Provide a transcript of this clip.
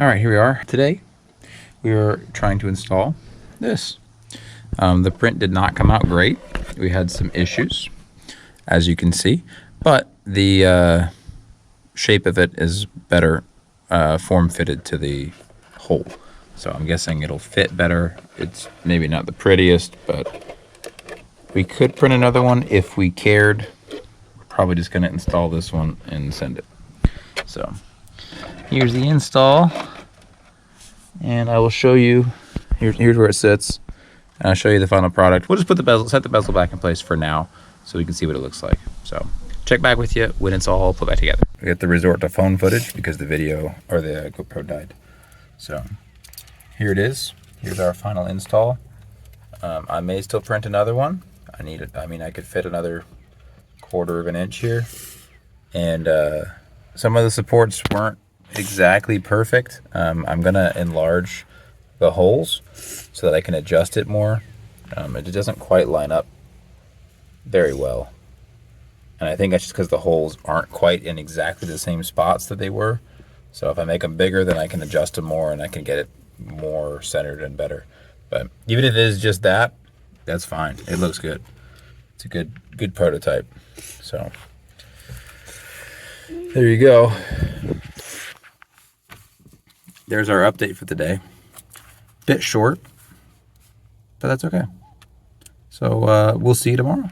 All right, here we are. Today, we are trying to install this. The print did not come out great. We had some issues, as you can see, but the shape of it is better form fitted to the hole. So I'm guessing it'll fit better. It's maybe not the prettiest, but we could print another one if we cared. We're probably just gonna install this one and send it. So here's the install, and I will show you. Here's where it sits, and I'll show you the final product. We'll just put the bezel, set the bezel back in place for now, so we can see what it looks like. So check back with you when it's all put back together. We have to resort to phone footage because the video or the GoPro died. So here it is. Here's our final install. I may still print another one. I mean, I could fit another 1/4 of an inch here, and some of the supports weren't exactly perfect. I'm gonna enlarge the holes so that I can adjust it more. It doesn't quite line up very well, and I think that's just because the holes aren't quite in exactly the same spots that they were. So if I make them bigger, then I can adjust them more and I can get it more centered and better. But even if it is just that, that's fine. It looks good. It's a good prototype. So there you go. There's our update for today. Bit short, but that's okay. So we'll see you tomorrow.